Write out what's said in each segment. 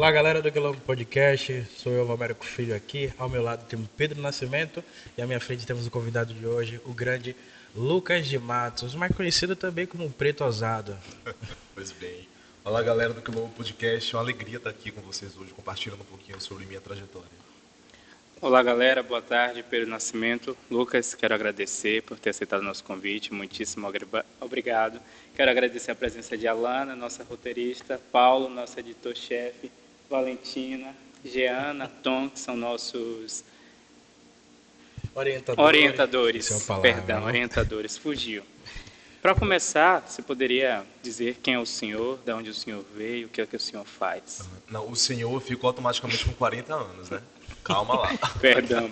Olá, galera do Quilombo Podcast. Sou eu, Valmérico Filho, aqui. Ao meu lado temos Pedro Nascimento e à minha frente temos o convidado de hoje, o grande Lucas de Matos, mais conhecido também como Preto Ousado. Pois bem. Olá, galera do Quilombo Podcast. É uma alegria estar aqui com vocês hoje, compartilhando um pouquinho sobre minha trajetória. Olá, galera. Boa tarde. Pedro Nascimento. Lucas, quero agradecer por ter aceitado o nosso convite. Muitíssimo obrigado. Quero agradecer a presença de Alana, nossa roteirista, Paulo, nosso editor-chefe, Valentina, Jeana, Tom, que são nossos orientadores. Essa é a palavra, Perdão, né? orientadores. Fugiu. Para começar, você poderia dizer quem é o senhor, de onde o senhor veio, o que é que o senhor faz? Não, o senhor ficou automaticamente com 40 anos, né? Calma lá. Perdão.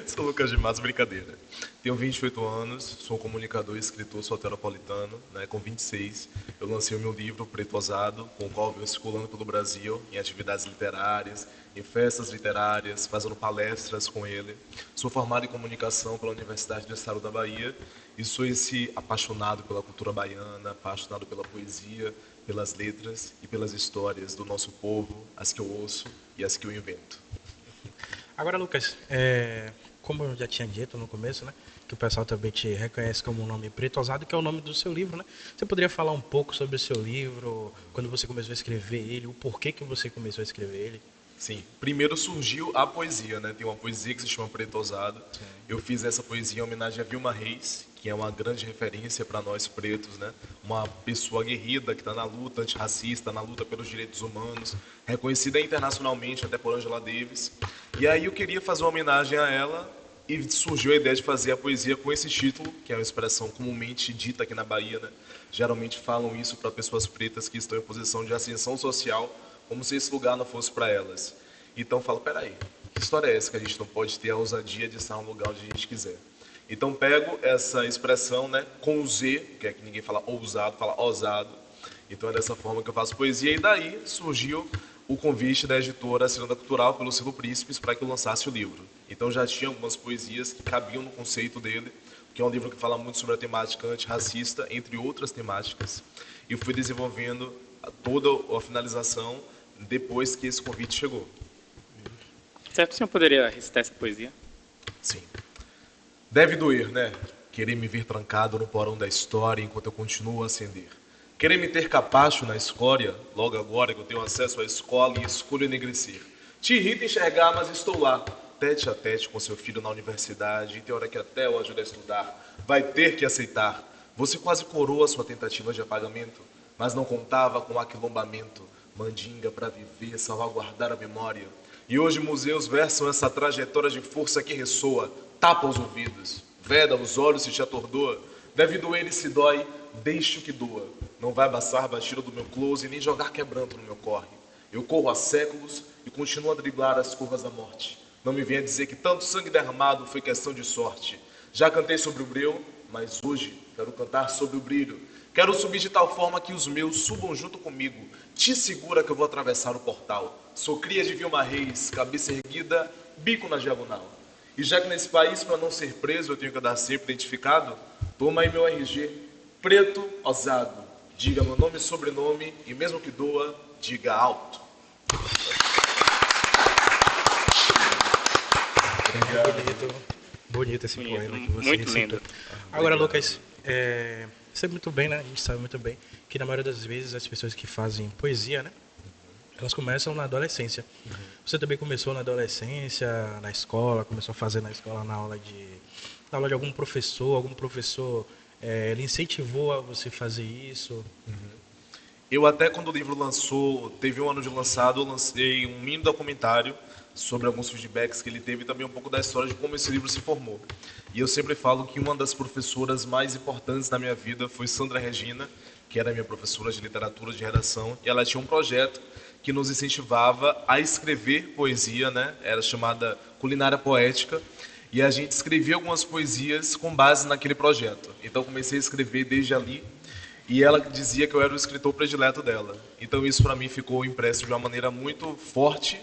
Sou Lucas de Matos, brincadeira. Tenho 28 anos, sou comunicador e escritor soteropolitano, né? Com 26, eu lancei o meu livro Preto Ousado, com o qual venho circulando pelo Brasil em atividades literárias, em festas literárias, fazendo palestras com ele. Sou formado em comunicação pela Universidade do Estado da Bahia e sou esse apaixonado pela cultura baiana, apaixonado pela poesia, pelas letras e pelas histórias do nosso povo, as que eu ouço e as que eu invento. Agora, Lucas, como eu já tinha dito no começo, né, que o pessoal também te reconhece como o nome Preto Ousado, que é o nome do seu livro, né? Você poderia falar um pouco sobre o seu livro, quando você começou a escrever ele, o porquê que você começou a escrever ele? Sim, primeiro surgiu a poesia, né? Tem uma poesia que se chama Preto Ousado. Eu fiz essa poesia em homenagem a Vilma Reis, que é uma grande referência para nós pretos, né? Uma pessoa aguerrida que está na luta antirracista, na luta pelos direitos humanos, reconhecida internacionalmente até por Angela Davis. E aí eu queria fazer uma homenagem a ela e surgiu a ideia de fazer a poesia com esse título, que é uma expressão comumente dita aqui na Bahia, né? Geralmente falam isso para pessoas pretas que estão em posição de ascensão social, como se esse lugar não fosse para elas. Então eu falo, peraí, que história é essa que a gente não pode ter a ousadia de estar no lugar onde a gente quiser? Então pego essa expressão, né, com o Z, que é que ninguém fala ousado, fala ousado. Então é dessa forma que eu faço poesia. E daí surgiu o convite da editora Ciranda Cultural pelo Selo Príncipes para que eu lançasse o livro. Então já tinha algumas poesias que cabiam no conceito dele, que é um livro que fala muito sobre a temática antirracista, entre outras temáticas. E fui desenvolvendo toda a finalização depois que esse convite chegou. Será que o senhor poderia recitar essa poesia? Sim. Deve doer, né? Querer me ver trancado no porão da história enquanto eu continuo a acender. Querer me ter capacho na escória, logo agora que eu tenho acesso à escola e escolho enegrecer. Te irrita enxergar, mas estou lá, tete a tete com seu filho na universidade, e tem hora que até eu ajudo a estudar. Vai ter que aceitar. Você quase coroa sua tentativa de apagamento, mas não contava com aquilombamento, mandinga para viver, salvaguardar a memória. E hoje museus versam essa trajetória de força que ressoa, tapa os ouvidos, veda os olhos se te atordoa. Deve doer e se dói, deixe o que doa. Não vai abaçar a batida do meu close, nem jogar quebranto no meu corre. Eu corro há séculos e continuo a driblar as curvas da morte. Não me venha dizer que tanto sangue derramado foi questão de sorte. Já cantei sobre o breu, mas hoje quero cantar sobre o brilho. Quero subir de tal forma que os meus subam junto comigo. Te segura que eu vou atravessar o portal. Sou cria de Vilma Reis, cabeça erguida, bico na diagonal. E já que nesse país, para não ser preso, eu tenho que andar sempre identificado, toma aí meu RG, Preto Ousado. Diga meu nome e sobrenome, e mesmo que doa, diga alto. Bonito esse Bonito, poema que você muito recitou. lindo. Agora, Lucas, você muito bem, né? A gente sabe muito bem que na maioria das vezes as pessoas que fazem poesia, né? Elas começam na adolescência. Você também começou na adolescência, na escola, começou a fazer na escola na aula de algum professor, ele incentivou a você fazer isso? Eu até quando o livro lançou, teve um ano de lançado, eu lancei um mini documentário sobre alguns feedbacks que ele teve e também um pouco da história de como esse livro se formou. E eu sempre falo que uma das professoras mais importantes na minha vida foi Sandra Regina, que era minha professora de literatura de redação, e ela tinha um projeto que nos incentivava a escrever poesia, né? Era chamada Culinária Poética, e a gente escrevia algumas poesias com base naquele projeto. Então comecei a escrever desde ali, e ela dizia que eu era o escritor predileto dela. Então isso para mim ficou impresso de uma maneira muito forte,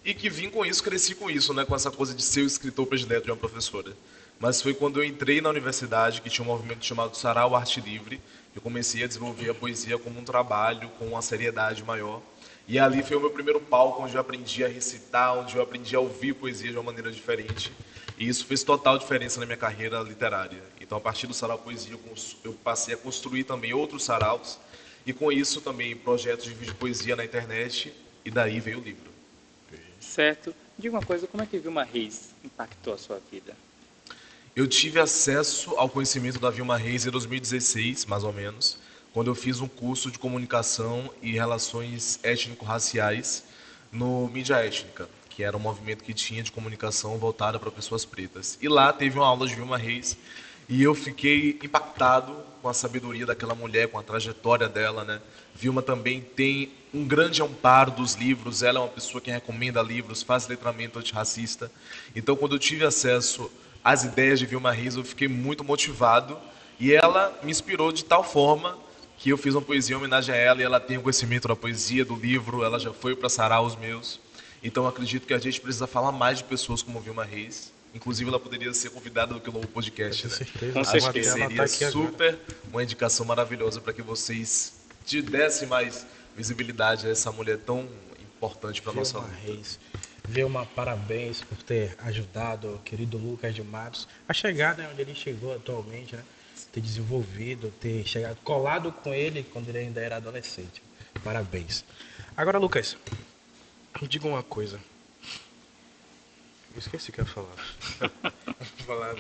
e que vim com isso, cresci com isso, né? Com essa coisa de ser o escritor predileto de uma professora. Mas foi quando eu entrei na universidade, que tinha um movimento chamado Sarau Arte Livre, que eu comecei a desenvolver a poesia como um trabalho, com uma seriedade maior. E ali foi o meu primeiro palco, onde eu aprendi a recitar, onde eu aprendi a ouvir poesia de uma maneira diferente. E isso fez total diferença na minha carreira literária. Então, a partir do Sarau Poesia, eu passei a construir também outros saraus. E com isso também projetos de vídeo poesia na internet. E daí veio o livro. Certo. Diga uma coisa, como é que Vilma Reis impactou a sua vida? Eu tive acesso ao conhecimento da Vilma Reis em 2016, mais ou menos, quando eu fiz um curso de comunicação e relações étnico-raciais no Mídia Étnica, que era um movimento que tinha de comunicação voltada para pessoas pretas. E lá teve uma aula de Vilma Reis e eu fiquei impactado com a sabedoria daquela mulher, com a trajetória dela, né? Vilma também tem um grande amparo dos livros, ela é uma pessoa que recomenda livros, faz letramento antirracista. Então, quando eu tive acesso às ideias de Vilma Reis, eu fiquei muito motivado e ela me inspirou de tal forma que eu fiz uma poesia em homenagem a ela e ela tem o conhecimento da poesia, do livro, ela já foi para sarar os meus. Então, eu acredito que a gente precisa falar mais de pessoas como Vilma Reis. Inclusive, ela poderia ser convidada no novo podcast, né? certeza. Com Acho que certeza. ela Seria tá aqui agora. super uma indicação maravilhosa para que vocês te dessem mais visibilidade a essa mulher tão importante para a nossa Vilma luta. Reis. Vilma, parabéns por ter ajudado o querido Lucas de Matos a chegar, né, onde ele chegou atualmente, né? Ter desenvolvido, ter chegado colado com ele quando ele ainda era adolescente. Parabéns. Agora, Lucas, me diga uma coisa. Eu esqueci o que eu ia falar.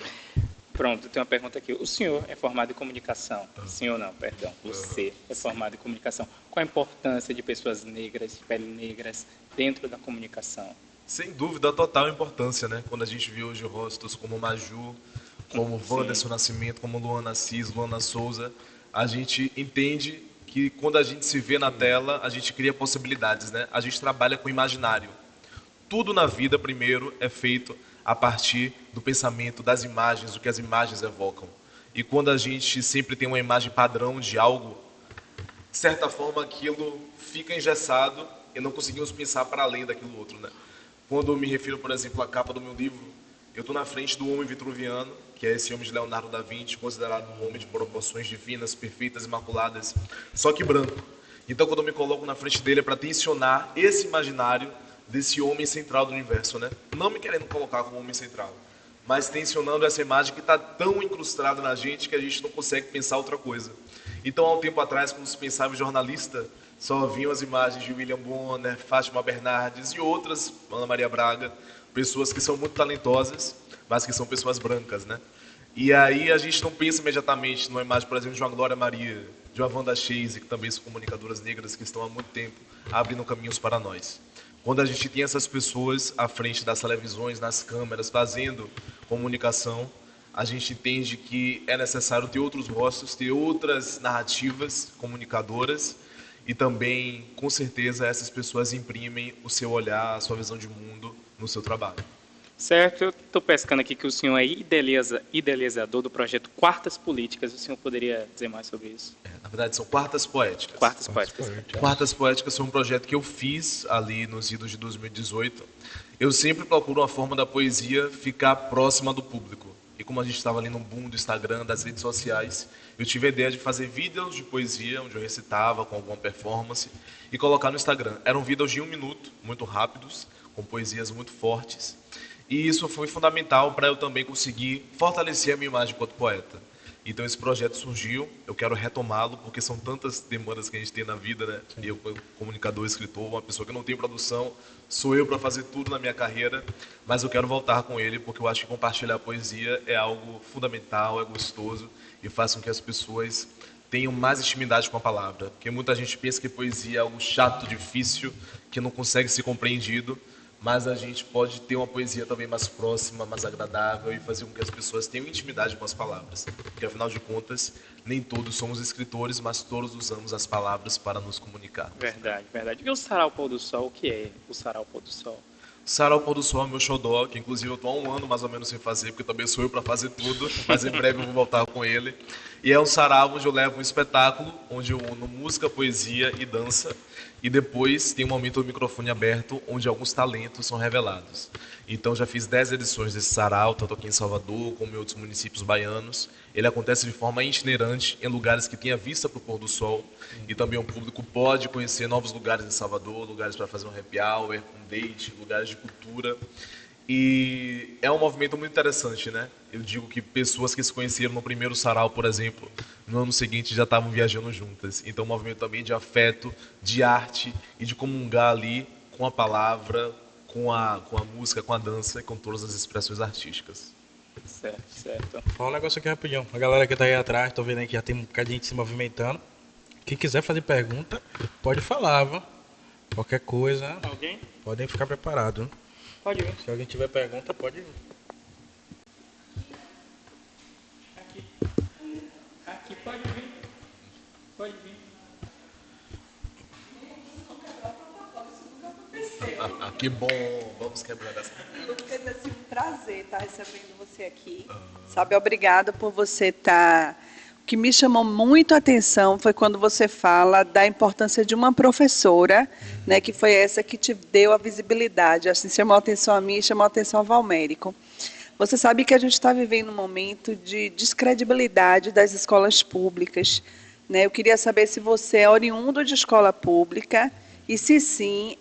Pronto, tem uma pergunta aqui. O senhor é formado em comunicação? Senhor não, perdão. Você é formado em comunicação. Qual a importância de pessoas negras, de pele negras, dentro da comunicação? Sem dúvida, a total importância, né? Quando a gente vê hoje rostos como Maju, como Sim. Wanderson Nascimento, como Luana Assis, Luana Souza, a gente entende que quando a gente se vê na tela, a gente cria possibilidades, né? A gente trabalha com imaginário. Tudo na vida, primeiro, é feito a partir do pensamento, das imagens, do que as imagens evocam. E quando a gente sempre tem uma imagem padrão de algo, de certa forma aquilo fica engessado e não conseguimos pensar para além daquilo outro, né? Quando eu me refiro, por exemplo, à capa do meu livro, eu estou na frente do homem vitruviano, que é esse homem de Leonardo da Vinci, considerado um homem de proporções divinas, perfeitas, imaculadas, só que branco. Então, quando eu me coloco na frente dele, é para tensionar esse imaginário desse homem central do universo, né? Não me querendo colocar como homem central, mas tensionando essa imagem que está tão incrustada na gente que a gente não consegue pensar outra coisa. Então, há um tempo atrás, quando se pensava em jornalista, só vinham as imagens de William Bonner, Fátima Bernardes e outras, Ana Maria Braga, pessoas que são muito talentosas, mas que são pessoas brancas, né? E aí a gente não pensa imediatamente numa imagem, por exemplo, de uma Glória Maria, de uma Wanda Chase, que também são comunicadoras negras que estão há muito tempo abrindo caminhos para nós. Quando a gente tem essas pessoas à frente das televisões, nas câmeras, fazendo comunicação, a gente entende que é necessário ter outros rostos, ter outras narrativas comunicadoras e também, com certeza, essas pessoas imprimem o seu olhar, a sua visão de mundo no seu trabalho. Certo, eu estou pescando aqui que o senhor é idealizador do projeto Quartas Políticas. O senhor poderia dizer mais sobre isso? Na verdade, são quartas poéticas. Quartas Políticas. Quartas Poéticas foi um projeto que eu fiz ali nos idos de 2018. Eu sempre procuro uma forma da poesia ficar próxima do público. E como a gente estava ali no boom do Instagram, das redes sociais, eu tive a ideia de fazer vídeos de poesia, onde eu recitava com alguma performance, e colocar no Instagram. Eram vídeos de 1 minuto, muito rápidos, com poesias muito fortes. E isso foi fundamental para eu também conseguir fortalecer a minha imagem enquanto poeta. Então esse projeto surgiu, eu quero retomá-lo, porque são tantas demandas que a gente tem na vida, né? E eu, comunicador, escritor, uma pessoa que não tem produção, sou eu para fazer tudo na minha carreira, mas eu quero voltar com ele, porque eu acho que compartilhar a poesia é algo fundamental, é gostoso, e faz com que as pessoas tenham mais intimidade com a palavra. Porque muita gente pensa que poesia é algo chato, difícil, que não consegue ser compreendido, mas a gente pode ter uma poesia também mais próxima, mais agradável e fazer com que as pessoas tenham intimidade com as palavras. Porque, afinal de contas, nem todos somos escritores, mas todos usamos as palavras para nos comunicar. Verdade, verdade. E o Sarau Pôr do Sol, o que é o Sarau Pôr do Sol? Sarau Pôr do Sol é meu xodó, que inclusive eu estou há 1 ano mais ou menos sem fazer, porque também sou eu para fazer tudo, mas em breve eu vou voltar com ele. E é um sarau onde eu levo um espetáculo, onde eu uno música, poesia e dança. E depois tem um momento do microfone aberto, onde alguns talentos são revelados. Então já fiz 10 edições desse sarau, tanto aqui em Salvador como em outros municípios baianos. Ele acontece de forma itinerante em lugares que têm a vista para o pôr do sol. E também o público pode conhecer novos lugares em Salvador, lugares para fazer um happy hour, um date, lugares de cultura. E é um movimento muito interessante, né? Eu digo que pessoas que se conheceram no primeiro sarau, por exemplo, no ano seguinte já estavam viajando juntas. Então, um movimento também de afeto, de arte e de comungar ali com a palavra, com a música, com a dança e com todas as expressões artísticas. Certo, certo. Fala um negócio aqui rapidinho. A galera que tá aí atrás, tô vendo aí que já tem um bocado de gente se movimentando. Quem quiser fazer pergunta, pode falar, viu? Qualquer coisa, Alguém? podem ficar preparados. Pode vir. Se alguém tiver pergunta, pode vir. Aqui, pode vir. Pode vir. Que bom, vamos quebrar essa. Lucas, é assim, um prazer estar recebendo você aqui. Sabe, obrigada por você estar... O que me chamou muito a atenção foi quando você fala da importância de uma professora, né, que foi essa que te deu a visibilidade. Assim, chamou a atenção a mim e chamou a atenção ao Valmérico. Você sabe que a gente está vivendo um momento de descredibilidade das escolas públicas, né? Eu queria saber se você é oriundo de escola pública e, se sim,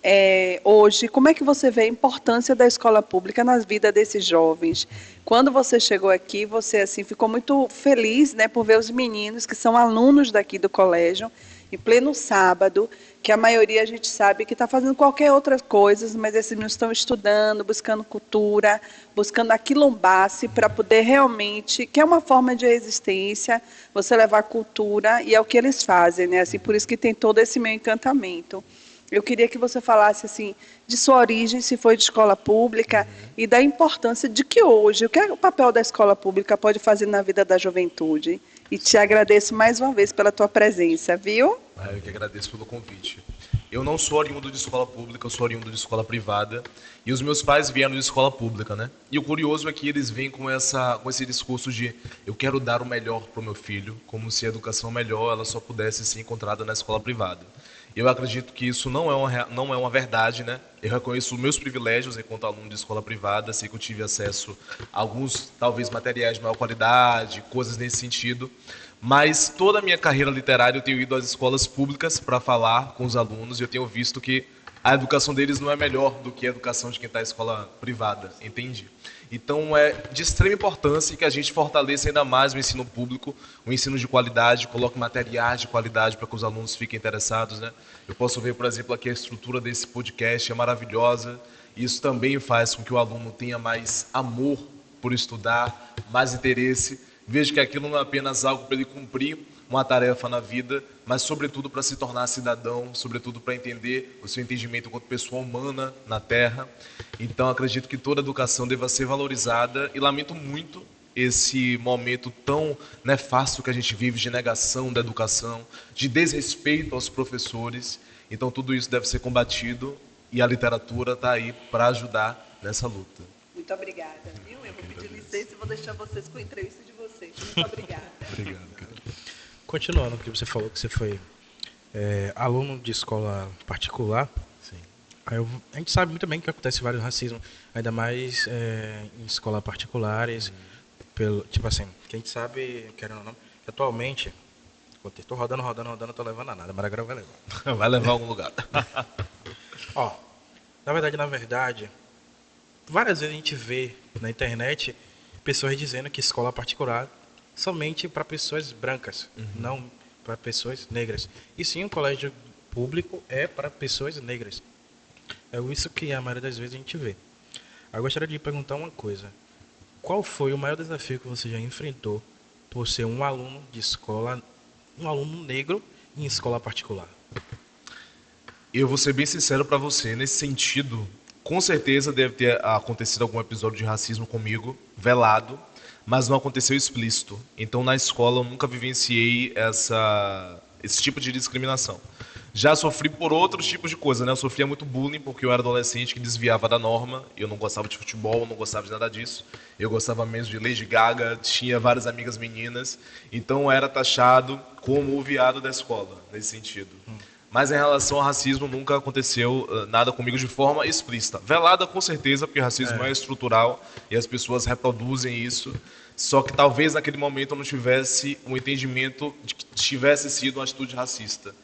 hoje, como é que você vê a importância da escola pública na vida desses jovens? Quando você chegou aqui, você assim ficou muito feliz, né, por ver os meninos que são alunos daqui do colégio, em pleno sábado, que a maioria a gente sabe que está fazendo qualquer outra coisa, mas esses meninos estão estudando, buscando cultura, buscando aquilombar-se para poder realmente, que é uma forma de resistência, você levar cultura, e é o que eles fazem, né? Assim, por isso que tem todo esse meu encantamento. Eu queria que você falasse assim de sua origem, se foi de escola pública, e da importância de que hoje, o que o papel da escola pública pode fazer na vida da juventude. E te agradeço mais uma vez pela tua presença, viu? Eu que agradeço pelo convite. Eu não sou oriundo de escola pública, eu sou oriundo de escola privada. E os meus pais vieram de escola pública, né? E o curioso é que eles vêm com esse discurso de eu quero dar o melhor para o meu filho, como se a educação melhor ela só pudesse ser encontrada na escola privada. Eu acredito que isso não é uma verdade, né? Eu reconheço os meus privilégios enquanto aluno de escola privada, sei que eu tive acesso a alguns, talvez, materiais de maior qualidade, coisas nesse sentido, mas toda a minha carreira literária eu tenho ido às escolas públicas para falar com os alunos e eu tenho visto que a educação deles não é melhor do que a educação de quem está em escola privada, entende? Então é de extrema importância que a gente fortaleça ainda mais o ensino público, o ensino de qualidade, coloque materiais de qualidade para que os alunos fiquem interessados, né? Eu posso ver, por exemplo, aqui a estrutura desse podcast é maravilhosa, e isso também faz com que o aluno tenha mais amor por estudar, mais interesse. Vejo que aquilo não é apenas algo para ele cumprir uma tarefa na vida, mas sobretudo para se tornar cidadão, sobretudo para entender o seu entendimento enquanto pessoa humana na Terra. Então acredito que toda educação deva ser valorizada e lamento muito esse momento tão nefasto que a gente vive de negação da educação, de desrespeito aos professores. Então tudo isso deve ser combatido e a literatura está aí para ajudar nessa luta. Muito obrigada, viu? Eu vou pedir licença e vou deixar vocês com a entrevista de vocês. Muito obrigada. Obrigado, cara. Continuando, que você falou que você foi aluno de escola particular. Sim. A gente sabe muito bem que acontece vários racismos, ainda mais em escolas particulares. Tipo assim, que a gente sabe, querendo ou não, que atualmente, estou rodando, não estou levando a nada, mas agora vai levar. Vai levar a algum lugar. Ó, na verdade, várias vezes a gente vê na internet pessoas dizendo que escola particular somente para pessoas brancas, não para pessoas negras. E sim, o colégio público é para pessoas negras. É isso que a maioria das vezes a gente vê. Eu gostaria de perguntar uma coisa. Qual foi o maior desafio que você já enfrentou por ser um aluno de escola, um aluno negro em escola particular? Eu vou ser bem sincero para você, nesse sentido, com certeza deve ter acontecido algum episódio de racismo comigo, velado, mas não aconteceu explícito. Então, na escola, eu nunca vivenciei esse tipo de discriminação. Já sofri por outros tipos de coisa, né? Eu sofria muito bullying porque eu era adolescente que desviava da norma. Eu não gostava de futebol, não gostava de nada disso. Eu gostava mesmo de Lady Gaga, tinha várias amigas meninas. Então eu era taxado como o viado da escola, nesse sentido. Mas em relação ao racismo, nunca aconteceu nada comigo de forma explícita. Velada, com certeza, porque o racismo é estrutural e as pessoas reproduzem isso. Só que talvez naquele momento eu não tivesse um entendimento de que tivesse sido uma atitude racista.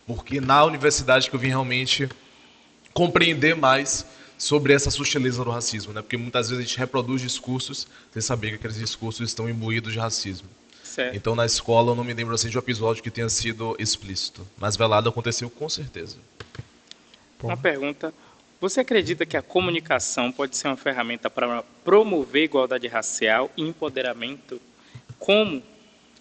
Porque na universidade que eu vim realmente compreender mais sobre essa sutileza do racismo, né? Porque muitas vezes a gente reproduz discursos sem saber que aqueles discursos estão imbuídos de racismo. Certo. Então na escola eu não me lembro assim de um episódio que tenha sido explícito, mas velado aconteceu com certeza. Uma pergunta. Você acredita que a comunicação pode ser uma ferramenta para promover igualdade racial e empoderamento? Como?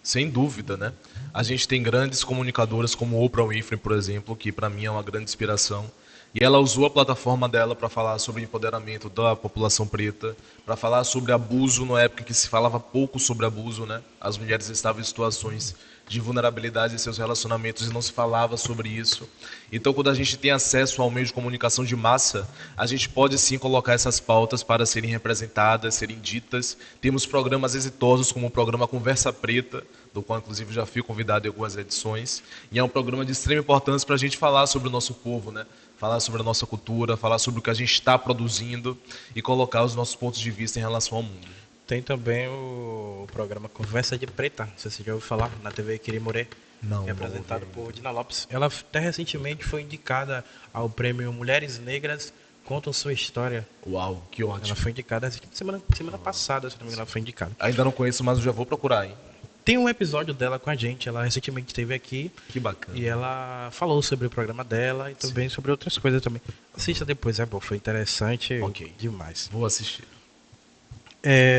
Sem dúvida, né? A gente tem grandes comunicadoras como Oprah Winfrey, por exemplo, que para mim é uma grande inspiração. E ela usou a plataforma dela para falar sobre o empoderamento da população preta, para falar sobre abuso, na época que se falava pouco sobre abuso, né? As mulheres estavam em situações de vulnerabilidade em seus relacionamentos e não se falava sobre isso. Então, quando a gente tem acesso ao meio de comunicação de massa, a gente pode sim colocar essas pautas para serem representadas, serem ditas. Temos programas exitosos como o programa Conversa Preta, do qual inclusive já fui convidado em algumas edições, e é um programa de extrema importância para a gente falar sobre o nosso povo, né? Falar sobre a nossa cultura, falar sobre o que a gente está produzindo e colocar os nossos pontos de vista em relação ao mundo. Tem também o programa Conversa de Preta, não sei se você já ouviu falar, na TV Quirimoré, Não, que é apresentado por Dina Lopes. Ela até recentemente foi indicada ao prêmio Mulheres Negras Contam Sua História. Uau, que ótimo. Ela foi indicada semana passada, se não me engano, ela foi indicada. Ainda não conheço, mas eu já vou procurar, hein? Tem um episódio dela com a gente, ela recentemente esteve aqui Que bacana. e ela falou sobre o programa dela e também sobre outras coisas também. Assista depois, é bom, foi interessante Ok. demais. Vou assistir.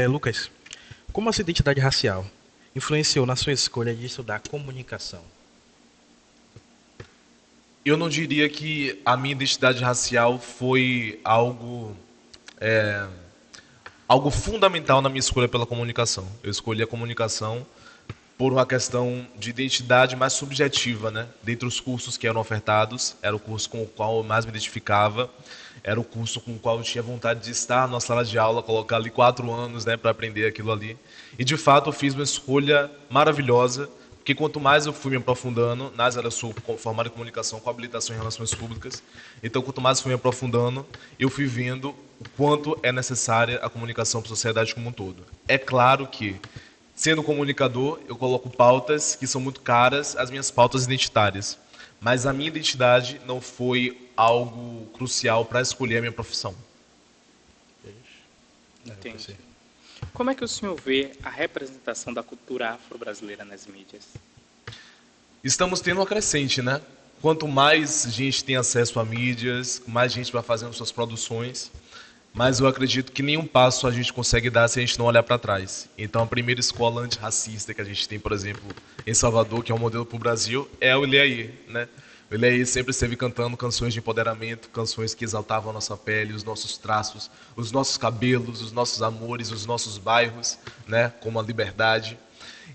Lucas, como a sua identidade racial influenciou na sua escolha de estudar comunicação? Eu não diria que a minha identidade racial foi algo fundamental na minha escolha pela comunicação. Eu escolhi a comunicação por uma questão de identidade mais subjetiva, né? Dentre os cursos que eram ofertados, era o curso com o qual eu mais me identificava, era o curso com o qual eu tinha vontade de estar na sala de aula, colocar ali 4 anos, né, para aprender aquilo ali. E de fato eu fiz uma escolha maravilhosa, porque quanto mais eu fui me aprofundando, nas áreas eu sou formado em comunicação com habilitação em relações públicas, então quanto mais eu fui me aprofundando, eu fui vendo o quanto é necessária a comunicação para a sociedade como um todo. É claro que, sendo comunicador, eu coloco pautas que são muito caras às minhas pautas identitárias, mas a minha identidade não foi algo crucial para escolher a minha profissão. Entendi. Como é que o senhor vê a representação da cultura afro-brasileira nas mídias? Estamos tendo uma crescente, né? Quanto mais gente tem acesso a mídias, mais gente vai fazendo suas produções, mas eu acredito que nenhum passo a gente consegue dar se a gente não olhar para trás. Então a primeira escola antirracista que a gente tem, por exemplo, em Salvador, que é um modelo para o Brasil, é o Ilhaí, né? O Ilhaí sempre esteve cantando canções de empoderamento, canções que exaltavam a nossa pele, os nossos traços, os nossos cabelos, os nossos amores, os nossos bairros, né? Como a liberdade.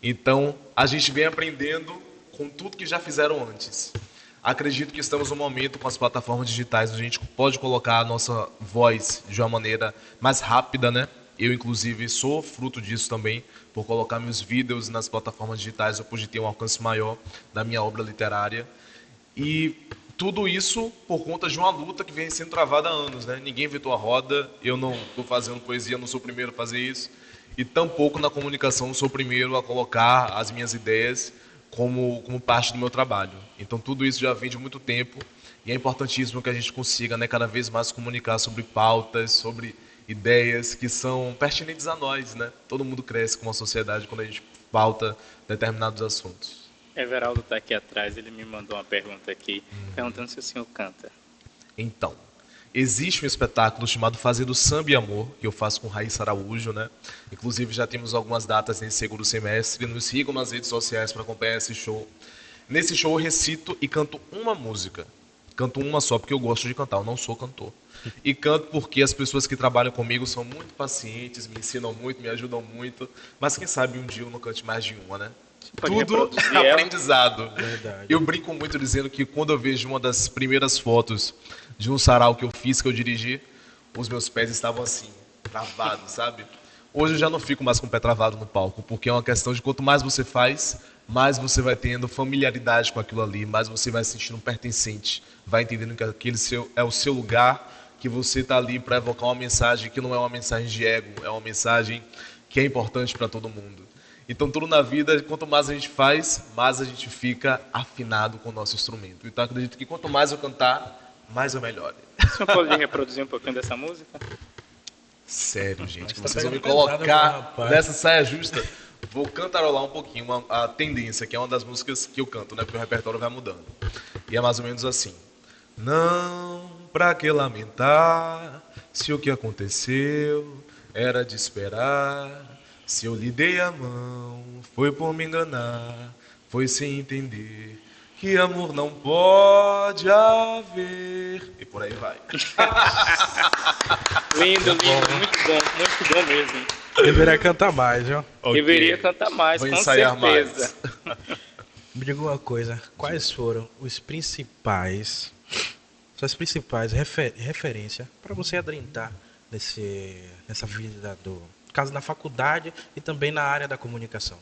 Então a gente vem aprendendo com tudo que já fizeram antes. Acredito que estamos num momento com as plataformas digitais onde a gente pode colocar a nossa voz de uma maneira mais rápida, né? Eu, inclusive, sou fruto disso também, por colocar meus vídeos nas plataformas digitais, eu pude ter um alcance maior da minha obra literária. E tudo isso por conta de uma luta que vem sendo travada há anos, né? Ninguém inventou a roda, eu não estou fazendo poesia, não sou o primeiro a fazer isso, e tampouco na comunicação sou o primeiro a colocar as minhas ideias como parte do meu trabalho. Então tudo isso já vem de muito tempo e é importantíssimo que a gente consiga, né, cada vez mais comunicar sobre pautas, sobre ideias que são pertinentes a nós, né? Todo mundo cresce com uma sociedade quando a gente pauta determinados assuntos. Everaldo está aqui atrás, ele me mandou uma pergunta aqui, perguntando se o senhor canta. Então, existe um espetáculo chamado Fazendo Samba e Amor, que eu faço com Raíssa Araújo, né? Inclusive já temos algumas datas nesse segundo semestre, nos sigam nas redes sociais para acompanhar esse show. Nesse show eu recito e canto uma música. Canto uma só porque eu gosto de cantar, eu não sou cantor. E canto porque as pessoas que trabalham comigo são muito pacientes, me ensinam muito, me ajudam muito, mas quem sabe um dia eu não cante mais de uma, né? Pode Tudo reproduzir é ela. aprendizado. Verdade. Eu brinco muito dizendo que quando eu vejo uma das primeiras fotos de um sarau que eu fiz, que eu dirigi, os meus pés estavam assim, travados, sabe? Hoje eu já não fico mais com o pé travado no palco, porque é uma questão de quanto mais você faz, mais você vai tendo familiaridade com aquilo ali, mais você vai se sentindo pertencente, vai entendendo que aquele é o seu lugar, que você está ali para evocar uma mensagem que não é uma mensagem de ego, é uma mensagem que é importante para todo mundo. Então, tudo na vida, quanto mais a gente faz, mais a gente fica afinado com o nosso instrumento. Então, acredito que quanto mais eu cantar, mais eu melhore. O senhor pode reproduzir um pouquinho dessa música? Sério, gente, que Mas tá vocês vão me pegando pesado, colocar rapaz. nessa saia justa. Vou cantarolar um pouquinho a tendência, que é uma das músicas que eu canto, né? Porque o repertório vai mudando. E é mais ou menos assim. Não, pra que lamentar, se o que aconteceu era de esperar. Se eu lhe dei a mão, foi por me enganar, foi sem entender que amor não pode haver. E por aí vai. Lindo, muito bom mesmo. Deveria cantar mais, viu? Deveria cantar mais, Vou com ensaiar certeza. mais. Me diga uma coisa, quais foram os principais, suas principais referências para você adentrar nessa vida do caso na faculdade e também na área da comunicação?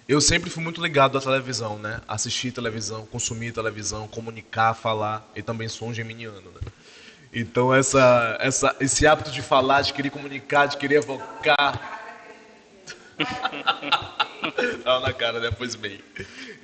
Eu sempre fui muito ligado à televisão, né? Assistir televisão, consumir televisão, comunicar, falar. E também sou um geminiano, né? Então esse hábito de falar, de querer comunicar, de querer evocar. Tava na cara, né? Pois bem.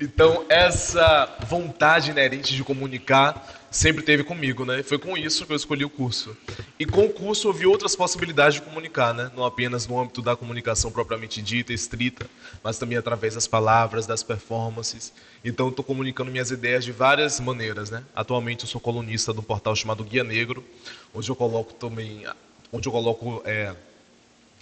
Então essa vontade inerente de comunicar sempre teve comigo, né? Foi com isso que eu escolhi o curso. E com o curso eu vi outras possibilidades de comunicar, né? Não apenas no âmbito da comunicação propriamente dita, estrita, mas também através das palavras, das performances. Então eu estou comunicando minhas ideias de várias maneiras, né? Atualmente eu sou colunista de um portal chamado Guia Negro, onde eu coloco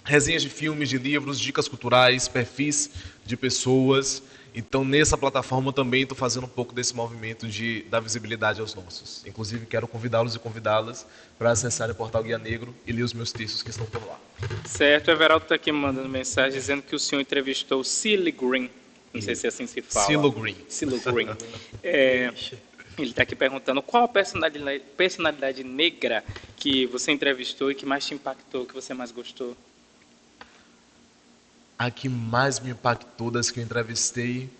resenhas de filmes, de livros, dicas culturais, perfis de pessoas. Então, nessa plataforma também estou fazendo um pouco desse movimento de dar visibilidade aos nossos. Inclusive, quero convidá-los e convidá-las para acessarem o portal Guia Negro e ler os meus textos que estão por lá. Certo, o Everaldo está aqui me mandando mensagem dizendo que o senhor entrevistou Cilly Green. Não sei se assim se fala. Silo Green. Cilly Green. Ele está aqui perguntando qual a personalidade negra que você entrevistou e que mais te impactou, que você mais gostou? A que mais me impactou das que eu entrevistei,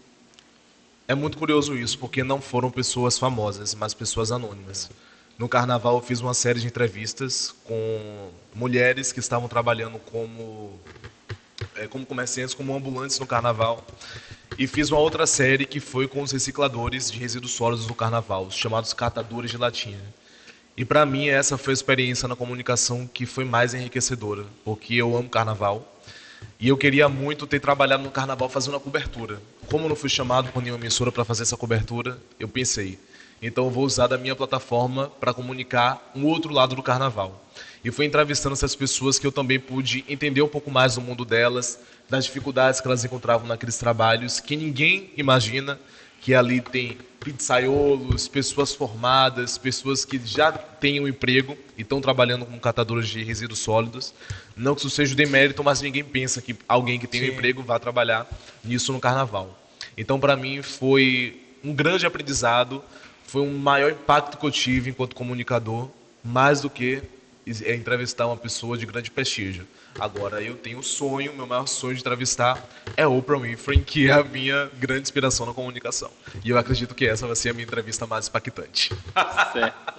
é muito curioso isso, porque não foram pessoas famosas, mas pessoas anônimas. No carnaval eu fiz uma série de entrevistas com mulheres que estavam trabalhando como comerciantes, como ambulantes no carnaval. E fiz uma outra série que foi com os recicladores de resíduos sólidos do carnaval, os chamados catadores de latinha. E para mim essa foi a experiência na comunicação que foi mais enriquecedora, porque eu amo carnaval. E eu queria muito ter trabalhado no carnaval fazendo a cobertura. Como não fui chamado por nenhuma emissora para fazer essa cobertura, eu pensei, então eu vou usar da minha plataforma para comunicar um outro lado do carnaval. E foi entrevistando essas pessoas que eu também pude entender um pouco mais do mundo delas, das dificuldades que elas encontravam naqueles trabalhos, que ninguém imagina que ali tem pizzaiolos, pessoas formadas, pessoas que já têm um emprego e estão trabalhando como catadores de resíduos sólidos. Não que isso seja demérito, mas ninguém pensa que alguém que tem um emprego vá trabalhar nisso no carnaval. Então, para mim, foi um grande aprendizado, foi um maior impacto que eu tive enquanto comunicador, mais do que entrevistar uma pessoa de grande prestígio. Agora, eu tenho o sonho, meu maior sonho de entrevistar é Oprah Winfrey, que é a minha grande inspiração na comunicação. E eu acredito que essa vai ser a minha entrevista mais impactante. Certo.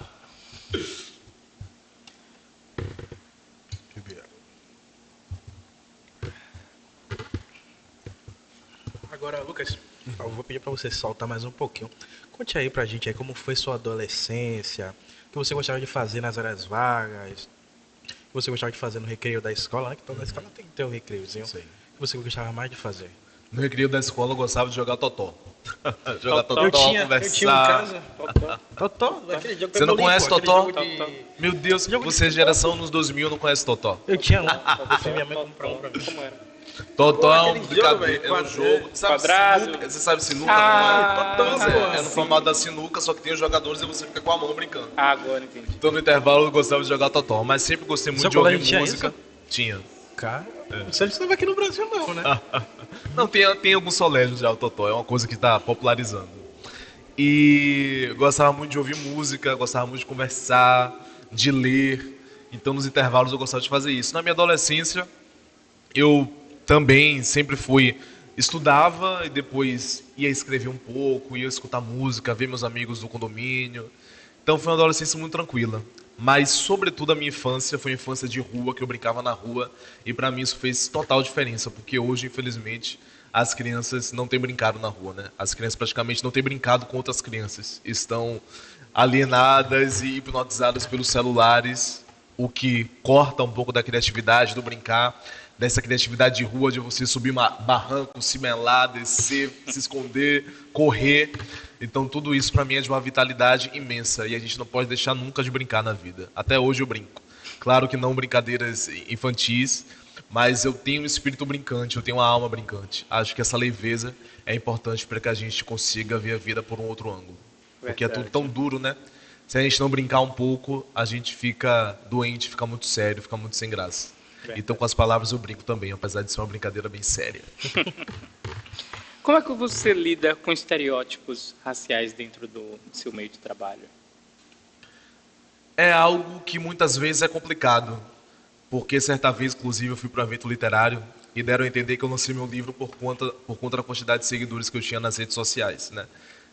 Agora, Lucas, eu vou pedir para você soltar mais um pouquinho. Conte aí pra gente aí como foi sua adolescência, o que você gostava de fazer nas horas vagas, o que você gostava de fazer no recreio da escola, né? Que toda escola tem que ter um recreiozinho. Sim. O que você gostava mais de fazer? No recreio da escola eu gostava de jogar totó. Jogar Totó. totó, Eu tinha em conversar. casa. Totó, aquele jogo Você não Pebolim, conhece pô, aquele Totó? jogo de- Meu Deus, Jogo de você é futebol. geração nos 2000 não conhece Totó. Eu tinha um. Eu fiz minha mãe comprar um pra mim. Como era? Totó é um aquele jogo, velho, é um jogo. Sabe quadrado. sinuca? Você sabe sinuca? Ah, não é? Pois pô, é no sim. formato da sinuca, só que tem os jogadores e você fica com a mão brincando. Ah, agora entendi. Então no intervalo eu gostava de jogar Totó, mas sempre gostei muito Seu de ouvir colégio tinha música. isso? Tinha. tocar. Você não estava aqui no Brasil não, né? Não, tem alguns colégios já, o Totó, é uma coisa que está popularizando. E gostava muito de ouvir música, gostava muito de conversar, de ler. Então, nos intervalos eu gostava de fazer isso. Na minha adolescência, eu também sempre estudava e depois ia escrever um pouco, ia escutar música, ver meus amigos do condomínio. Então foi uma adolescência muito tranquila. Mas, sobretudo, a minha infância foi uma infância de rua, que eu brincava na rua. E para mim isso fez total diferença, porque hoje, infelizmente, as crianças não têm brincado na rua, né? As crianças praticamente não têm brincado com outras crianças. Estão alienadas e hipnotizadas pelos celulares, o que corta um pouco da criatividade, do brincar, dessa criatividade de rua, de você subir barranco, se melar, descer, se esconder, correr. Então tudo isso para mim é de uma vitalidade imensa e a gente não pode deixar nunca de brincar na vida. Até hoje eu brinco. Claro que não brincadeiras infantis, mas eu tenho um espírito brincante, eu tenho uma alma brincante. Acho que essa leveza é importante para que a gente consiga ver a vida por um outro ângulo. Porque é tudo tão duro, né? Se a gente não brincar um pouco, a gente fica doente, fica muito sério, fica muito sem graça. Então com as palavras eu brinco também, apesar de ser uma brincadeira bem séria. Como é que você lida com estereótipos raciais dentro do seu meio de trabalho? É algo que muitas vezes é complicado, porque certa vez, inclusive, eu fui para um evento literário e deram a entender que eu lancei meu livro por conta da quantidade de seguidores que eu tinha nas redes sociais, né?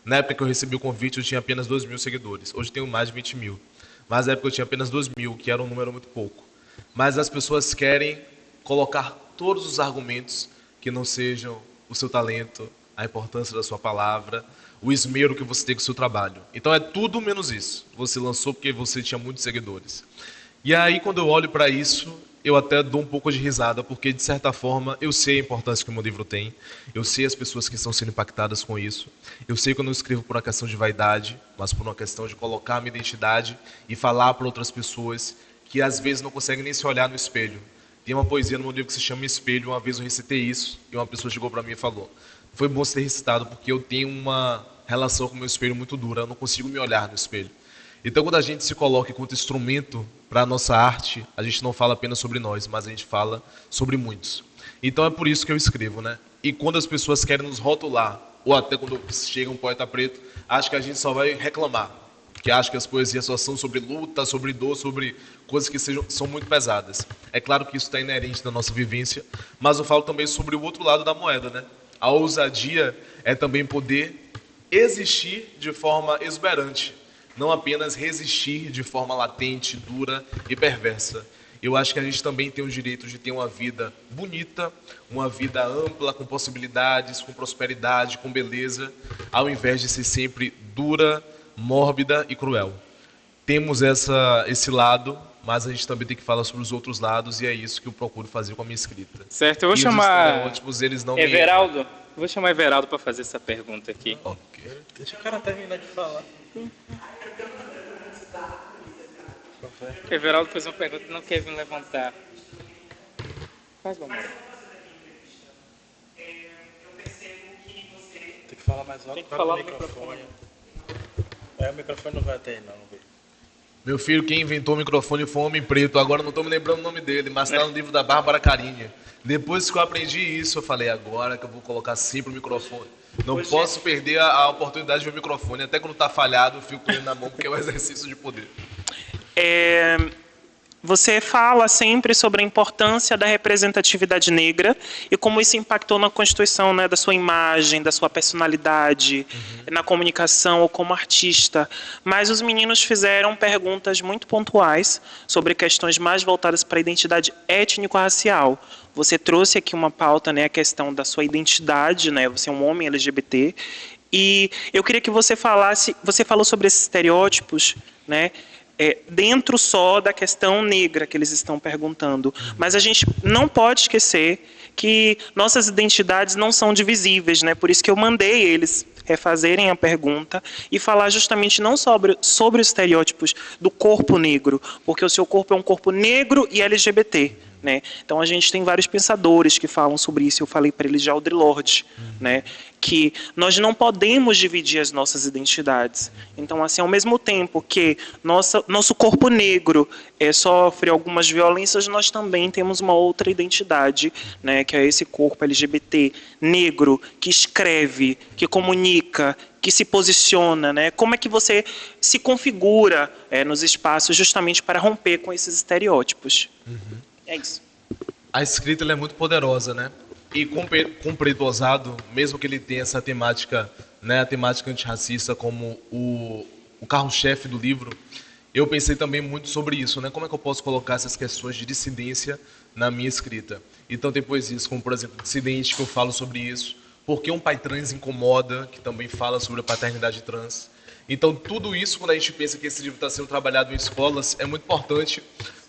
Na época que eu recebi o convite, eu tinha apenas 2.000 seguidores. Hoje tenho mais de 20.000. Mas na época eu tinha apenas 2.000, que era um número muito pouco. Mas as pessoas querem colocar todos os argumentos que não sejam o seu talento, a importância da sua palavra, o esmero que você tem com o seu trabalho. Então é tudo menos isso. Você lançou porque você tinha muitos seguidores. E aí, quando eu olho para isso, eu até dou um pouco de risada, porque, de certa forma, eu sei a importância que o meu livro tem, eu sei as pessoas que estão sendo impactadas com isso, eu sei que eu não escrevo por uma questão de vaidade, mas por uma questão de colocar a minha identidade e falar para outras pessoas que, às vezes, não conseguem nem se olhar no espelho. Tem uma poesia no meu livro que se chama Espelho, uma vez eu recitei isso, e uma pessoa chegou para mim e falou: foi bom você ter recitado, porque eu tenho uma relação com o meu espelho muito dura, eu não consigo me olhar no espelho. Então, quando a gente se coloca enquanto instrumento para a nossa arte, a gente não fala apenas sobre nós, mas a gente fala sobre muitos. Então é por isso que eu escrevo, né? E quando as pessoas querem nos rotular, ou até quando chega um poeta preto, acho que a gente só vai reclamar, porque acho que as poesias só são sobre luta, sobre dor, sobre coisas que são muito pesadas. É claro que isso está inerente da nossa vivência, mas eu falo também sobre o outro lado da moeda, né? A ousadia é também poder existir de forma exuberante, não apenas resistir de forma latente, dura e perversa. Eu acho que a gente também tem o direito de ter uma vida bonita, uma vida ampla, com possibilidades, com prosperidade, com beleza, ao invés de ser sempre dura, mórbida e cruel. Temos esse lado, mas a gente também tem que falar sobre os outros lados, e é isso que eu procuro fazer com a minha escrita. Certo, eu vou chamar Everaldo. Vou chamar Everaldo para fazer essa pergunta aqui. Ok. Deixa o cara terminar de falar. Everaldo fez uma pergunta que não quer vir levantar. Faz, vamos. Tem que falar mais alto. Tem que falar no microfone. O microfone não vai até não, velho. Meu filho, quem inventou o microfone foi um homem preto. Agora não estou me lembrando o nome dele, mas está no livro da Bárbara Carinha. Depois que eu aprendi isso, eu falei, agora que eu vou colocar sempre o microfone. Não posso perder a oportunidade de ver o microfone. Até quando está falhado, eu fico com ele na mão, porque é um exercício de poder. Você fala sempre sobre a importância da representatividade negra e como isso impactou na constituição, né, da sua imagem, da sua personalidade, na comunicação ou como artista. Mas os meninos fizeram perguntas muito pontuais sobre questões mais voltadas para a identidade étnico-racial. Você trouxe aqui uma pauta, né, a questão da sua identidade, né, você é um homem LGBT, e eu queria que você falasse, você falou sobre esses estereótipos, né, dentro só da questão negra que eles estão perguntando. Mas a gente não pode esquecer que nossas identidades não são divisíveis, né? Por isso que eu mandei eles refazerem a pergunta e falar justamente não sobre os estereótipos do corpo negro, porque o seu corpo é um corpo negro e LGBT. né? Então a gente tem vários pensadores que falam sobre isso. Eu falei para ele de Audre Lorde, né? Que nós não podemos dividir as nossas identidades. Então, assim, ao mesmo tempo que nosso corpo negro sofre algumas violências, nós também temos uma outra identidade, né? Que é esse corpo LGBT negro que escreve, que comunica, que se posiciona, né? Como é que você se configura nos espaços justamente para romper com esses estereótipos? É isso. A escrita ela é muito poderosa, né? E com Preto Ousado, mesmo que ele tenha essa temática, né, a temática antirracista como o carro-chefe do livro, eu pensei também muito sobre isso, né? Como é que eu posso colocar essas questões de dissidência na minha escrita? Então tem poesias como, por exemplo, Dissidente, que eu falo sobre isso. Por que um pai trans incomoda, que também fala sobre a paternidade trans. Então tudo isso, quando a gente pensa que esse livro está sendo trabalhado em escolas, é muito importante,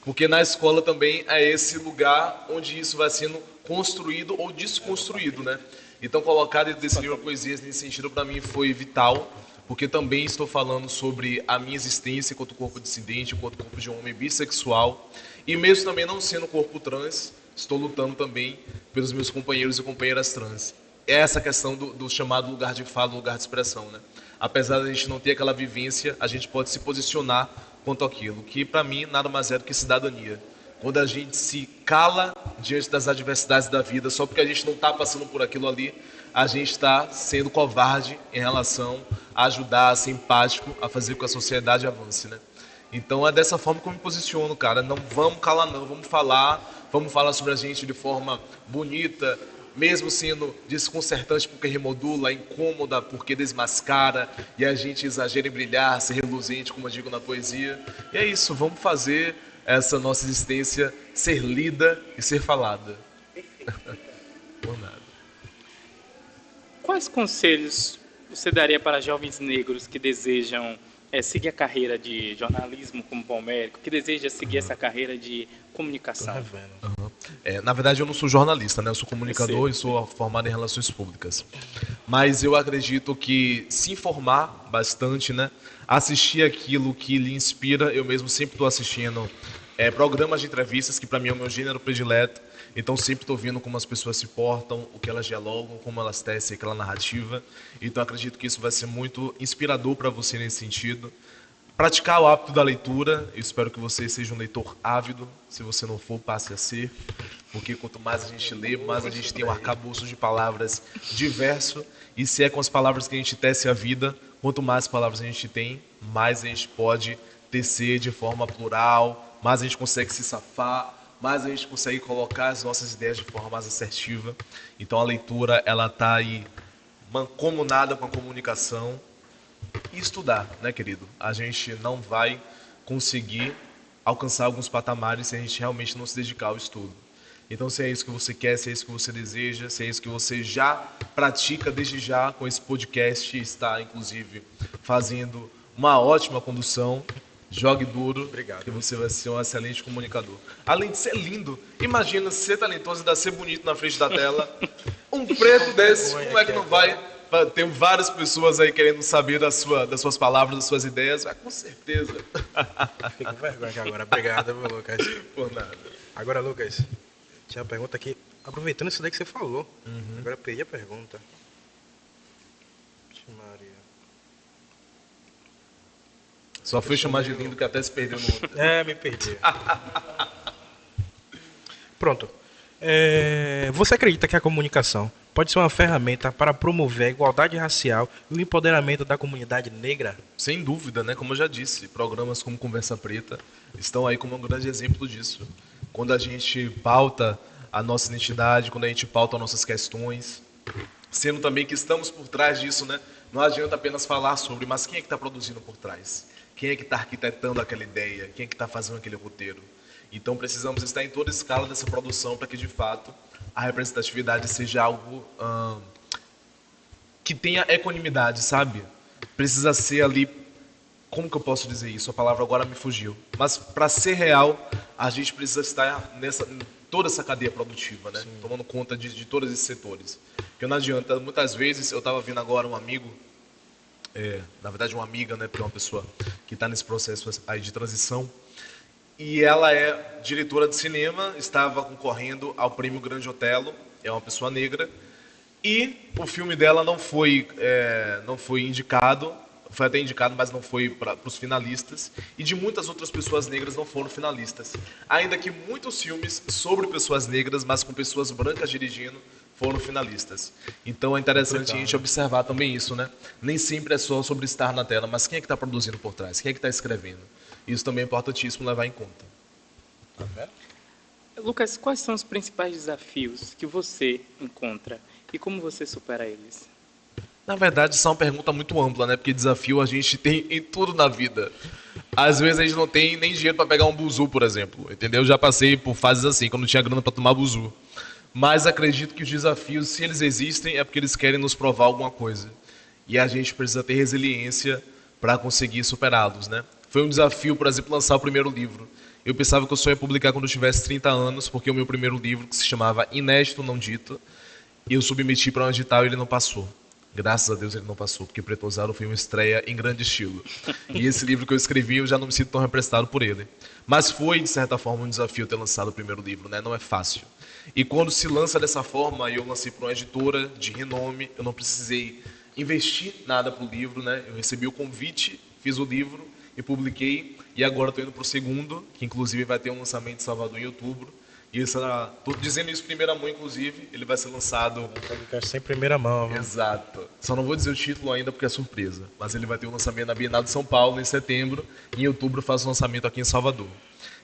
porque na escola também é esse lugar onde isso vai sendo construído ou desconstruído, né? Então colocar dentro desse livro poesias nesse sentido para mim foi vital, porque também estou falando sobre a minha existência enquanto corpo dissidente, enquanto corpo de um homem bissexual, e mesmo também não sendo corpo trans, estou lutando também pelos meus companheiros e companheiras trans. É essa questão do chamado lugar de fala, lugar de expressão, né? Apesar de a gente não ter aquela vivência, a gente pode se posicionar quanto àquilo, que para mim nada mais é do que cidadania. Quando a gente se cala diante das adversidades da vida, só porque a gente não está passando por aquilo ali, a gente está sendo covarde em relação a ajudar, a ser empático, a fazer com que a sociedade avance, né? Então é dessa forma que eu me posiciono, cara. Não vamos calar não, vamos falar sobre a gente de forma bonita, mesmo sendo desconcertante porque remodula, incômoda porque desmascara, e a gente exagera em brilhar, ser reluzente, como eu digo na poesia. E é isso, vamos fazer essa nossa existência ser lida e ser falada. Por nada. Quais conselhos você daria para jovens negros que desejam seguir a carreira de jornalismo como Palmérico, que deseja seguir essa carreira de comunicação? Na verdade, eu não sou jornalista, né? Eu sou comunicador e sou formado em relações públicas. Mas eu acredito que se informar bastante, né? Assistir aquilo que lhe inspira. Eu mesmo sempre estou assistindo programas de entrevistas, que para mim é o meu gênero predileto. Então sempre estou vendo como as pessoas se portam, o que elas dialogam, como elas tecem aquela narrativa. Então acredito que isso vai ser muito inspirador para você nesse sentido. Praticar o hábito da leitura. Eu espero que você seja um leitor ávido. Se você não for, passe a ser. Porque quanto mais a gente lê, mais a gente tem um arcabouço de palavras diverso. E se é com as palavras que a gente tece a vida, quanto mais palavras a gente tem, mais a gente pode tecer de forma plural, mais a gente consegue se safar, mais a gente consegue colocar as nossas ideias de forma mais assertiva. Então a leitura, ela está aí mancomunada com a comunicação. E estudar, né, querido? A gente não vai conseguir alcançar alguns patamares se a gente realmente não se dedicar ao estudo. Então, se é isso que você quer, se é isso que você deseja, se é isso que você já pratica desde já com esse podcast, está, inclusive, fazendo uma ótima condução, jogue duro. Obrigado. Que você vai ser um excelente comunicador. Além de ser lindo, imagina ser talentoso e ainda ser bonito na frente da tela. Um preto desse, como é que não vai... Tem várias pessoas aí querendo saber das suas palavras, das suas ideias. Com certeza. Fico com vergonha aqui agora. Obrigado, meu Lucas. Por nada. Agora, Lucas, tinha uma pergunta aqui. Aproveitando isso daí que você falou. Agora eu perdi a pergunta. Maria. Só foi chamar de lindo que até se perdeu no outro. Me perdi. Pronto. Você acredita que a comunicação pode ser uma ferramenta para promover a igualdade racial e o empoderamento da comunidade negra? Sem dúvida, né? Como eu já disse, programas como Conversa Preta estão aí como um grande exemplo disso. Quando a gente pauta a nossa identidade, quando a gente pauta as nossas questões, sendo também que estamos por trás disso, né? Não adianta apenas falar sobre, mas quem é que está produzindo por trás? Quem é que está arquitetando aquela ideia? Quem é que está fazendo aquele roteiro? Então precisamos estar em toda a escala dessa produção para que, de fato, a representatividade seja algo que tenha equanimidade, sabe? Precisa ser ali... Como que eu posso dizer isso? A palavra agora me fugiu. Mas para ser real, a gente precisa estar em toda essa cadeia produtiva, né? Tomando conta de todos esses setores. Porque não adianta, muitas vezes, eu estava vendo agora um amigo, na verdade uma amiga, né? Porque é uma pessoa que está nesse processo aí de transição. E ela é diretora de cinema, estava concorrendo ao Prêmio Grande Otelo, é uma pessoa negra. E o filme dela não foi indicado, foi até indicado, mas não foi para os finalistas. E de muitas outras pessoas negras não foram finalistas. Ainda que muitos filmes sobre pessoas negras, mas com pessoas brancas dirigindo, foram finalistas. Então é interessante a gente observar também isso, né? Nem sempre é só sobre estar na tela, mas quem é que está produzindo por trás? Quem é que está escrevendo? Isso também é importantíssimo levar em conta. Tá vendo? Lucas, quais são os principais desafios que você encontra e como você supera eles? Na verdade, isso é uma pergunta muito ampla, né? Porque desafio a gente tem em tudo na vida. Às vezes a gente não tem nem dinheiro para pegar um buzu, por exemplo. Entendeu? Eu já passei por fases assim, quando não tinha grana para tomar buzu. Mas acredito que os desafios, se eles existem, é porque eles querem nos provar alguma coisa. E a gente precisa ter resiliência para conseguir superá-los, né? Foi um desafio, por exemplo, lançar o primeiro livro. Eu pensava que eu só ia publicar quando eu tivesse 30 anos, porque o meu primeiro livro, que se chamava Inédito Não Dito, eu submeti para um edital e ele não passou. Graças a Deus ele não passou, porque Pretosado foi uma estreia em grande estilo. E esse livro que eu escrevi, eu já não me sinto tão representado por ele. Mas foi, de certa forma, um desafio ter lançado o primeiro livro, né? Não é fácil. E quando se lança dessa forma, eu lancei para uma editora de renome, eu não precisei investir nada para o livro, né? Eu recebi o convite, fiz o livro e publiquei. E agora estou indo para o segundo, que inclusive vai ter um lançamento em Salvador em outubro. E estou dizendo isso em primeira mão, inclusive, ele vai ser lançado... Sem primeira mão, viu? Exato. Só não vou dizer o título ainda porque é surpresa. Mas ele vai ter um lançamento na Bienal de São Paulo em setembro. E em outubro faz o lançamento aqui em Salvador.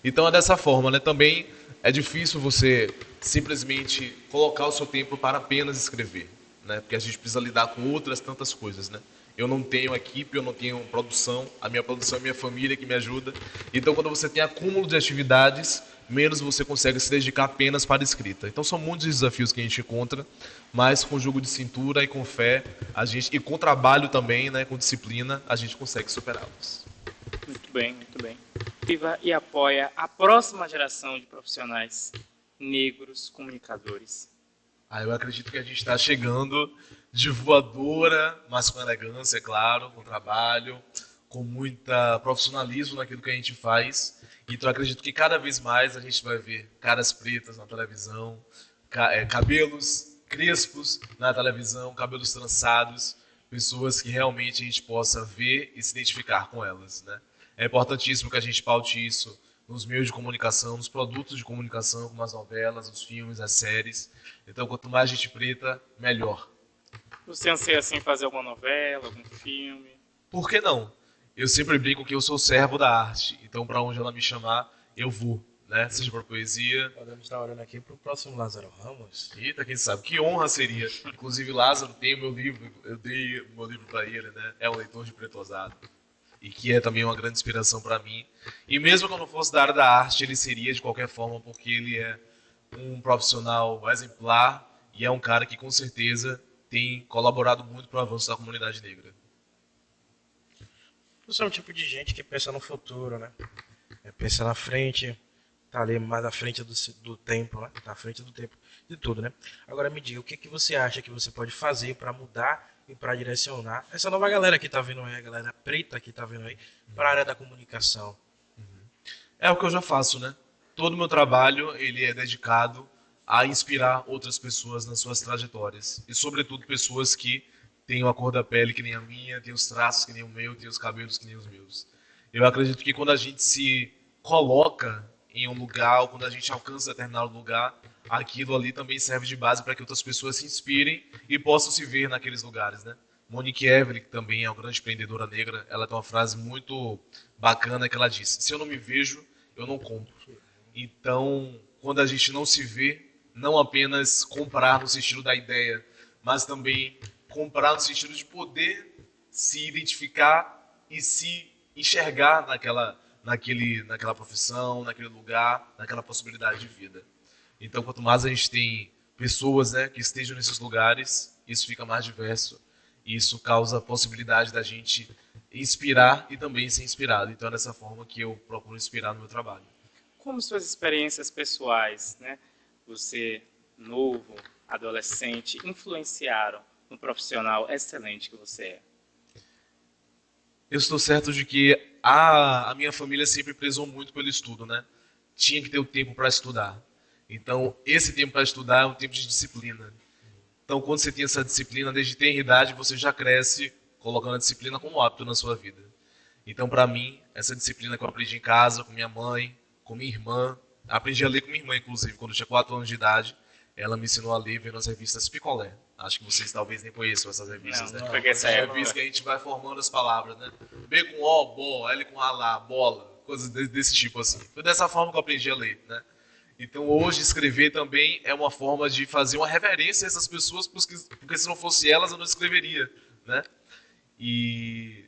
Então é dessa forma, né? Também é difícil você simplesmente colocar o seu tempo para apenas escrever, né? Porque a gente precisa lidar com outras tantas coisas, né? Eu não tenho equipe, eu não tenho produção. A minha produção é minha família que me ajuda. Então quando você tem acúmulo de atividades, menos você consegue se dedicar apenas para a escrita. Então são muitos desafios que a gente encontra, mas com jogo de cintura e com fé, e com trabalho também, né, com disciplina, a gente consegue superá-los. Muito bem, muito bem. Viva e apoia a próxima geração de profissionais negros comunicadores. Eu acredito que a gente está chegando de voadora, mas com elegância, é claro, com trabalho, com muita profissionalismo naquilo que a gente faz. Então acredito que cada vez mais a gente vai ver caras pretas na televisão, cabelos crespos na televisão, cabelos trançados, pessoas que realmente a gente possa ver e se identificar com elas, né? É importantíssimo que a gente paute isso nos meios de comunicação, nos produtos de comunicação, como as novelas, os filmes, as séries. Então, quanto mais gente preta, melhor. Você anseia, assim, fazer alguma novela, algum filme? Por que não? Eu sempre brinco que eu sou servo da arte. Então, para onde ela me chamar, eu vou, né? Seja para poesia. Podemos estar olhando aqui para o próximo Lázaro Ramos. Eita, quem sabe? Que honra seria. Inclusive, Lázaro tem o meu livro. Eu dei o meu livro para ele, né? É um leitor de Pretosado. E que é também uma grande inspiração para mim. E mesmo que eu não fosse da área da arte, ele seria de qualquer forma, porque ele é um profissional exemplar e é um cara que com certeza tem colaborado muito para o avanço da comunidade negra. Você é um tipo de gente que pensa no futuro, né? Pensa na frente, tá ali mais à frente do tempo, né? Tá à frente do tempo de tudo, né? Agora me diga, o que você acha que você pode fazer para mudar e para direcionar essa nova galera que tá vindo aí, a galera preta que tá vindo aí, para a área da comunicação? É o que eu já faço, né? Todo o meu trabalho, ele é dedicado a inspirar outras pessoas nas suas trajetórias. E, sobretudo, pessoas que têm a cor da pele que nem a minha, têm os traços que nem o meu, têm os cabelos que nem os meus. Eu acredito que quando a gente se coloca em um lugar, ou quando a gente alcança determinado lugar, aquilo ali também serve de base para que outras pessoas se inspirem e possam se ver naqueles lugares, né? Monique Evelyn, que também é uma grande empreendedora negra, ela tem uma frase muito bacana que ela disse: se eu não me vejo, eu não compro. Então, quando a gente não se vê, não apenas comprar no sentido da ideia, mas também comprar no sentido de poder se identificar e se enxergar naquela profissão, naquele lugar, naquela possibilidade de vida. Então, quanto mais a gente tem pessoas, né, que estejam nesses lugares, isso fica mais diverso. E isso causa a possibilidade da gente inspirar e também ser inspirado. Então é dessa forma que eu procuro inspirar no meu trabalho. Como suas experiências pessoais, né? Você, novo, adolescente, influenciaram no profissional excelente que você é? Eu estou certo de que a minha família sempre prezou muito pelo estudo, né? Tinha que ter o tempo para estudar. Então, esse tempo para estudar é um tempo de disciplina. Então, quando você tem essa disciplina, desde tenra idade, você já cresce colocando a disciplina como hábito na sua vida. Então, para mim, essa disciplina que eu aprendi em casa, com minha mãe, com minha irmã, aprendi a ler com minha irmã, inclusive, quando eu tinha 4 anos de idade, ela me ensinou a ler vendo as revistas Picolé. Acho que vocês talvez nem conheçam essas revistas, Não, né? não peguei essa Essas época. revistas que a gente vai formando as palavras, né? B com O, bo, L com A lá, bola, coisas desse tipo assim. Foi dessa forma que eu aprendi a ler, né? Então hoje escrever também é uma forma de fazer uma reverência a essas pessoas, porque se não fosse elas eu não escreveria, né? E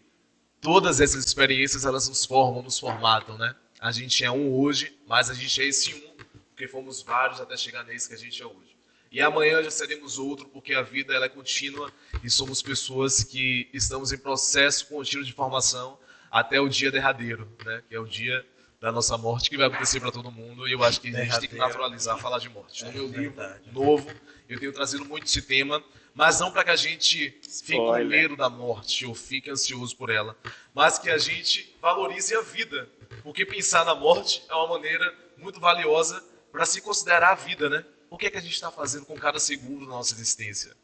todas essas experiências elas nos formam, nos formatam, né? A gente é um hoje, mas a gente é esse um, porque fomos vários até chegar nesse que a gente é hoje. E amanhã já seremos outro, porque a vida ela é contínua e somos pessoas que estamos em processo contínuo de formação até o dia derradeiro, né? Que é o dia da nossa morte, que vai acontecer para todo mundo, e eu acho que a gente tem que naturalizar falar de morte. No meu livro novo, eu tenho trazido muito esse tema, mas não para que a gente fique com medo da morte ou fique ansioso por ela, mas que a gente valorize a vida, porque pensar na morte é uma maneira muito valiosa para se considerar a vida, né? O que é que a gente está fazendo com cada segundo da nossa existência?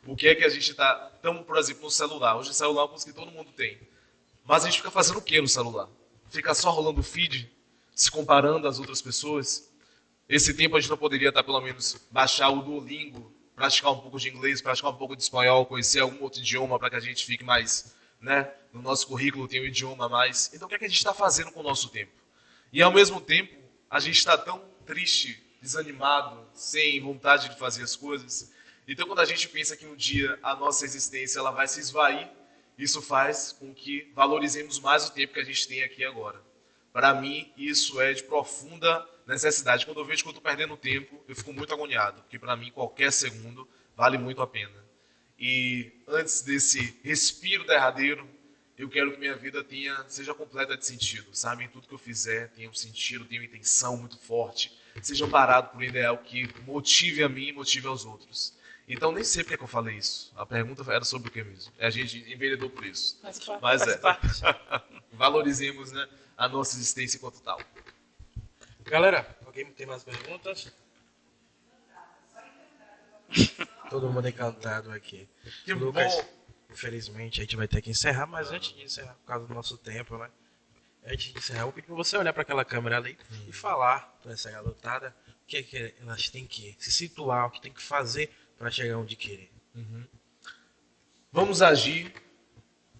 O que é que a gente está... Estamos, por exemplo, no celular. Hoje o celular é uma coisa que todo mundo tem. Mas a gente fica fazendo o que no celular? Fica só rolando o feed, se comparando às outras pessoas? Esse tempo a gente não poderia estar, pelo menos, baixar o Duolingo, praticar um pouco de inglês, praticar um pouco de espanhol, conhecer algum outro idioma para que a gente fique mais, né? No nosso currículo tem um idioma a mais. Então o que é que a gente está fazendo com o nosso tempo? E ao mesmo tempo, a gente está tão triste, desanimado, sem vontade de fazer as coisas. Então quando a gente pensa que um dia a nossa existência ela vai se esvair, isso faz com que valorizemos mais o tempo que a gente tem aqui agora. Para mim, isso é de profunda necessidade. Quando eu vejo que eu estou perdendo tempo, eu fico muito agoniado, porque para mim qualquer segundo vale muito a pena. E antes desse respiro derradeiro, eu quero que minha vida seja completa de sentido, sabe? Em tudo que eu fizer, tenha um sentido, tenha uma intenção muito forte, seja parado por um ideal que motive a mim e motive aos outros. Então, nem sei porque que eu falei isso. A pergunta era sobre o que mesmo? A gente enveredou por isso. Mas valorizemos, né, a nossa existência enquanto tal. Galera, alguém tem mais perguntas? Todo mundo encantado aqui. Que Lucas, bom. infelizmente a gente vai ter que encerrar, mas antes de encerrar, por causa do nosso tempo, né? Antes de encerrar, eu pedi pra você olhar para aquela câmera ali e falar para essa garotada o que é que elas têm que se situar, o que tem que fazer para chegar onde querer. Vamos agir,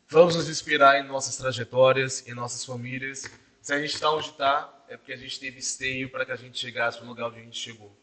vamos nos inspirar em nossas trajetórias, em nossas famílias. Se a gente está onde está, é porque a gente teve esteio para que a gente chegasse no lugar onde a gente chegou.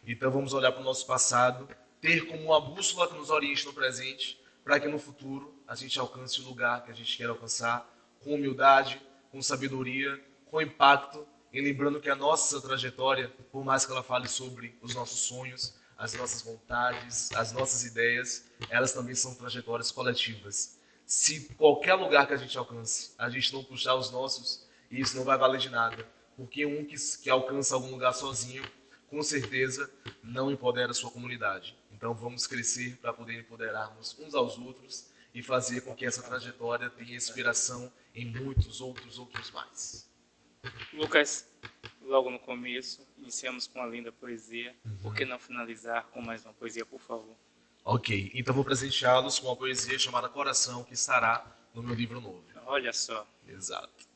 Então vamos olhar para o nosso passado, ter como uma bússola que nos oriente no presente, para que no futuro a gente alcance o lugar que a gente quer alcançar, com humildade, com sabedoria, com impacto, e lembrando que a nossa trajetória, por mais que ela fale sobre os nossos sonhos, as nossas vontades, as nossas ideias, elas também são trajetórias coletivas. Se qualquer lugar que a gente alcance, a gente não puxar os nossos, isso não vai valer de nada, porque um que alcança algum lugar sozinho, com certeza não empodera a sua comunidade. Então vamos crescer para poder empoderarmos uns aos outros e fazer com que essa trajetória tenha inspiração em muitos outros mais. Lucas, logo no começo, iniciamos com uma linda poesia. Por que não finalizar com mais uma poesia, por favor? Ok, então vou presenteá-los com uma poesia chamada Coração, que estará no meu livro novo. Olha só. Exato.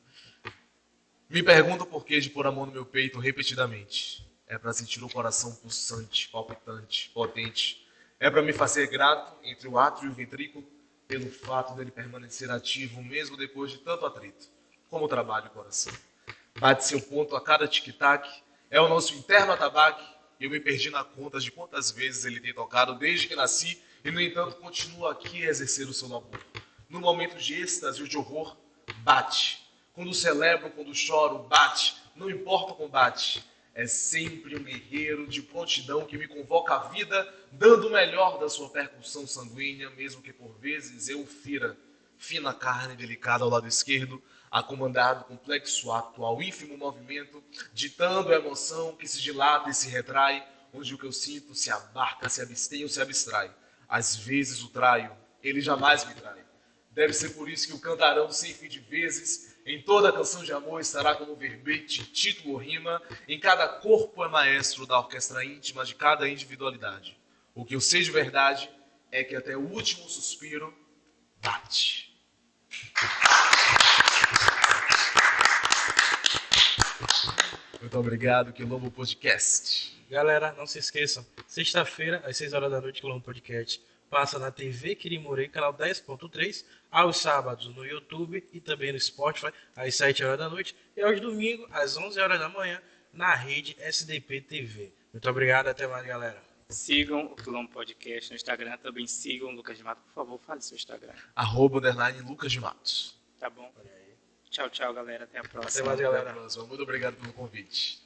Me pergunto por que de pôr a mão no meu peito repetidamente. É para sentir o coração pulsante, palpitante, potente. É para me fazer grato entre o átrio e o ventrículo pelo fato dele permanecer ativo mesmo depois de tanto atrito. Como trabalha o coração. Bate seu ponto a cada tic-tac. É o nosso interno atabaque. Eu me perdi na conta de quantas vezes ele tem tocado desde que nasci e, no entanto, continua aqui a exercer o seu labor. No momento de êxtase ou de horror, bate. Quando celebro, quando choro, bate. Não importa o combate. É sempre um guerreiro de prontidão que me convoca à vida, dando o melhor da sua percussão sanguínea, mesmo que por vezes eu fira fina carne delicada ao lado esquerdo, a comandar do complexo ato ao ínfimo movimento, ditando a emoção que se dilata e se retrai, onde o que eu sinto se abarca, se abstém ou se abstrai. Às vezes o traio, ele jamais me trai. Deve ser por isso que o cantarão sem fim de vezes, em toda canção de amor estará como verbete, título ou rima, em cada corpo é maestro da orquestra íntima de cada individualidade. O que eu sei de verdade é que até o último suspiro bate. Muito obrigado, Quilombo Podcast. Galera, não se esqueçam, sexta-feira, às 6 horas da noite, Quilombo Podcast passa na TV Quirimurê, canal 10.3, aos sábados no YouTube e também no Spotify, às 7 horas da noite, e aos domingos, às 11 horas da manhã, na rede SDP TV. Muito obrigado, até mais, galera. Sigam o Quilombo Podcast no Instagram, também sigam o Lucas de Matos. Por favor, fale seu Instagram. @Lucas de Matos. Tá bom? Tchau, tchau, galera. Até a próxima. Até mais, galera. Muito obrigado pelo convite.